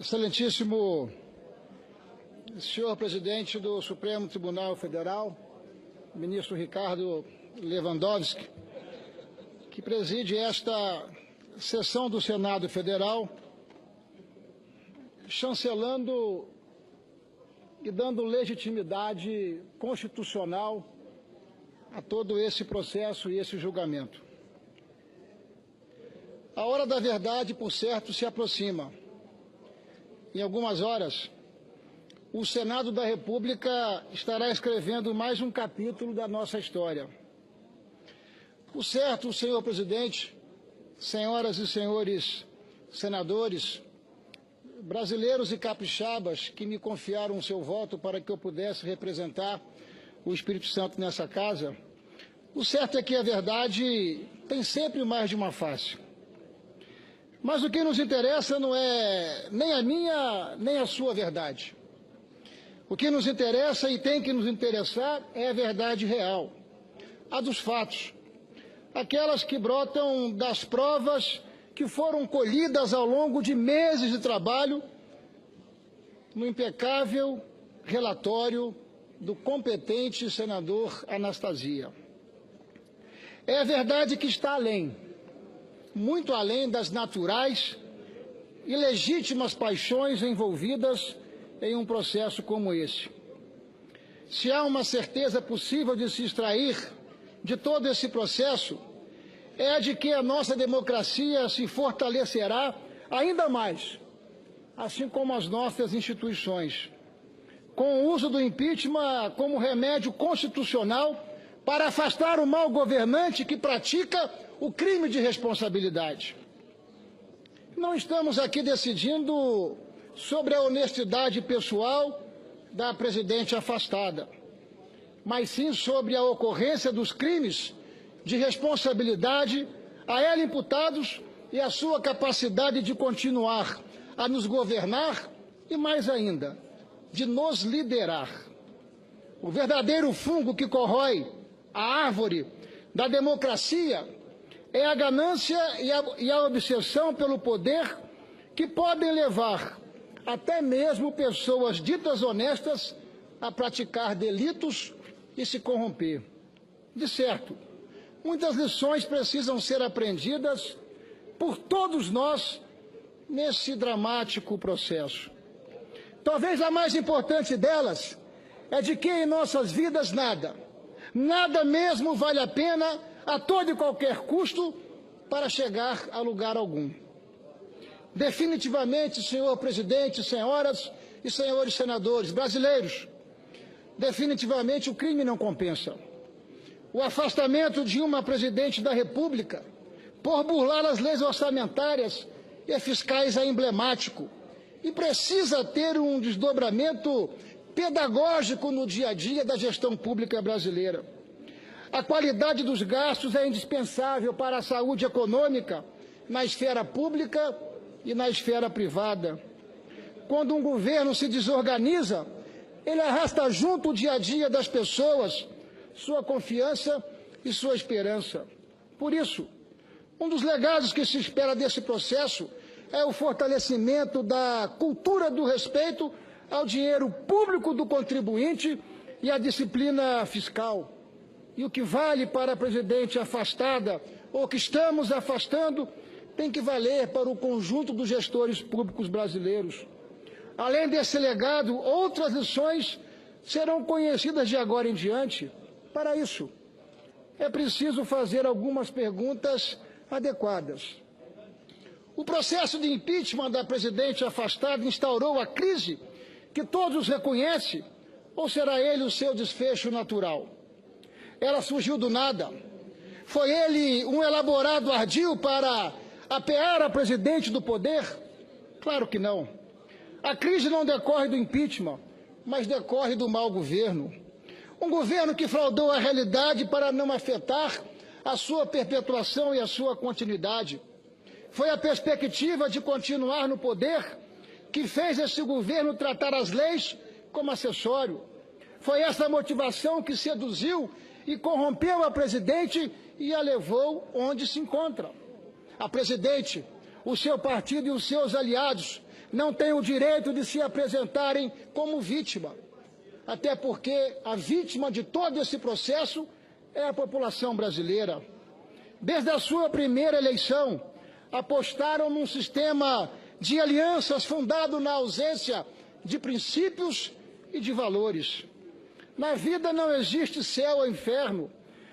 Excelentíssimo senhor presidente do Supremo Tribunal Federal, ministro Ricardo Lewandowski, que preside esta sessão do Senado Federal, chancelando e dando legitimidade constitucional a todo esse processo e esse julgamento. A hora da verdade, por certo, se aproxima. Em algumas horas, o Senado da República estará escrevendo mais um capítulo da nossa história. Por certo, senhor presidente, senhoras e senhores senadores, brasileiros e capixabas que me confiaram o seu voto para que eu pudesse representar o Espírito Santo nessa casa, o certo é que a verdade tem sempre mais de uma face. Mas o que nos interessa não é nem a minha, nem a sua verdade. O que nos interessa e tem que nos interessar é a verdade real, a dos fatos, aquelas que brotam das provas que foram colhidas ao longo de meses de trabalho no impecável relatório do competente senador Anastasia. É a verdade que está além, muito além das naturais e legítimas paixões envolvidas em um processo como esse. Se há uma certeza possível de se extrair de todo esse processo, é a de que a nossa democracia se fortalecerá ainda mais, assim como as nossas instituições, com o uso do impeachment como remédio constitucional para afastar o mau governante que pratica o crime de responsabilidade. Não estamos aqui decidindo sobre a honestidade pessoal da presidente afastada, mas sim sobre a ocorrência dos crimes de responsabilidade a ela imputados e a sua capacidade de continuar a nos governar e, mais ainda, de nos liderar. O verdadeiro fungo que corrói a árvore da democracia é a ganância e a obsessão pelo poder, que podem levar até mesmo pessoas ditas honestas a praticar delitos e se corromper. De certo, muitas lições precisam ser aprendidas por todos nós nesse dramático processo. Talvez a mais importante delas é de que em nossas vidas nada mesmo vale a pena a todo e qualquer custo para chegar a lugar algum. Definitivamente, senhor presidente, senhoras e senhores senadores brasileiros, definitivamente o crime não compensa. O afastamento de uma presidente da República por burlar as leis orçamentárias e fiscais é emblemático e precisa ter um desdobramento pedagógico no dia a dia da gestão pública brasileira. A qualidade dos gastos é indispensável para a saúde econômica na esfera pública e na esfera privada. Quando um governo se desorganiza, ele arrasta junto o dia a dia das pessoas, sua confiança e sua esperança. Por isso, um dos legados que se espera desse processo é o fortalecimento da cultura do respeito ao dinheiro público do contribuinte e à disciplina fiscal. E o que vale para a presidente afastada, ou que estamos afastando, tem que valer para o conjunto dos gestores públicos brasileiros. Além desse legado, outras lições serão conhecidas de agora em diante. Para isso, é preciso fazer algumas perguntas adequadas. O processo de impeachment da presidente afastada instaurou a crise que todos reconhecem, ou será ele o seu desfecho natural? Ela surgiu do nada. Foi ele um elaborado ardil para apear a presidente do poder? Claro que não. A crise não decorre do impeachment, mas decorre do mau governo. Um governo que fraudou a realidade para não afetar a sua perpetuação e a sua continuidade. Foi a perspectiva de continuar no poder que fez esse governo tratar as leis como acessório. Foi essa motivação que seduziu e corrompeu a presidente e a levou onde se encontra. A presidente, o seu partido e os seus aliados não têm o direito de se apresentarem como vítima, até porque a vítima de todo esse processo é a população brasileira. Desde a sua primeira eleição, apostaram num sistema de alianças fundado na ausência de princípios e de valores. Na vida não existe céu ou inferno,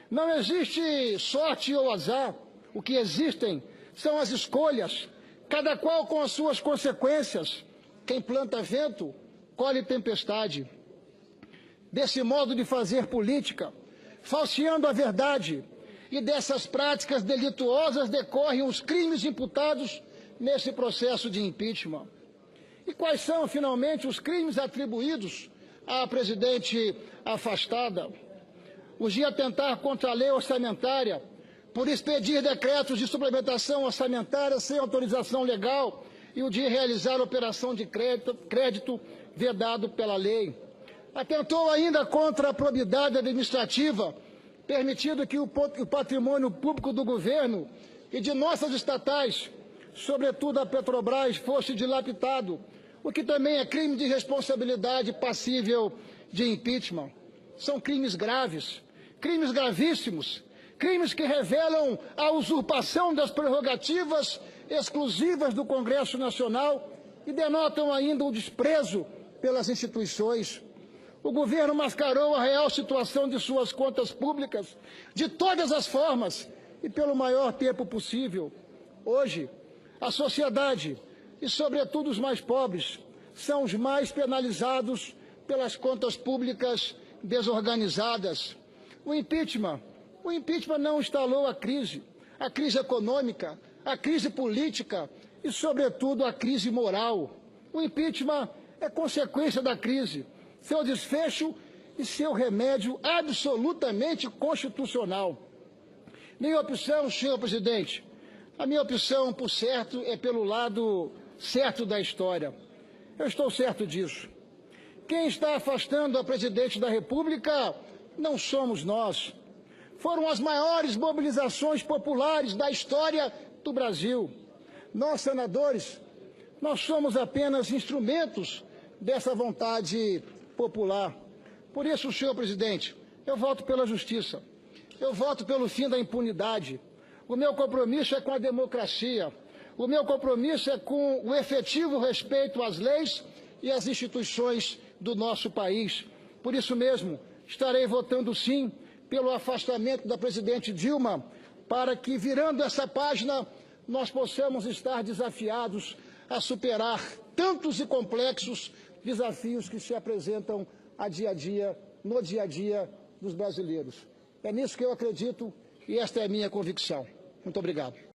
não existe sorte ou azar. O que existem são as escolhas, cada qual com as suas consequências. Quem planta vento, colhe tempestade. Desse modo de fazer política, falseando a verdade, e dessas práticas delituosas decorrem os crimes imputados nesse processo de impeachment. E quais são, finalmente, os crimes atribuídos à presidente afastada? Os de atentar contra a lei orçamentária, por expedir decretos de suplementação orçamentária sem autorização legal, e o de realizar operação de crédito vedado pela lei. Atentou ainda contra a probidade administrativa, permitindo que o patrimônio público do governo e de nossas estatais, sobretudo a Petrobras, fosse dilapidado, o que também é crime de responsabilidade passível de impeachment. São crimes graves, crimes gravíssimos, crimes que revelam a usurpação das prerrogativas exclusivas do Congresso Nacional e denotam ainda o desprezo pelas instituições. O governo mascarou a real situação de suas contas públicas de todas as formas e pelo maior tempo possível. Hoje, a sociedade, e sobretudo os mais pobres, são os mais penalizados pelas contas públicas desorganizadas. O impeachment não instalou a crise econômica, a crise política e, sobretudo, a crise moral. O impeachment é consequência da crise, seu desfecho e seu remédio absolutamente constitucional. Minha opção, senhor presidente, a minha opção, por certo, é pelo lado certo da história. Eu estou certo disso. Quem está afastando a presidente da República não somos nós. Foram as maiores mobilizações populares da história do Brasil. Nós, senadores, nós somos apenas instrumentos dessa vontade popular. Por isso, senhor presidente, eu voto pela justiça. Eu voto pelo fim da impunidade. O meu compromisso é com a democracia. O meu compromisso é com o efetivo respeito às leis e às instituições do nosso país. Por isso mesmo, estarei votando sim pelo afastamento da presidente Dilma, para que, virando essa página, nós possamos estar desafiados a superar tantos e complexos desafios que se apresentam no dia a dia dos brasileiros. É nisso que eu acredito e esta é a minha convicção. Muito obrigado.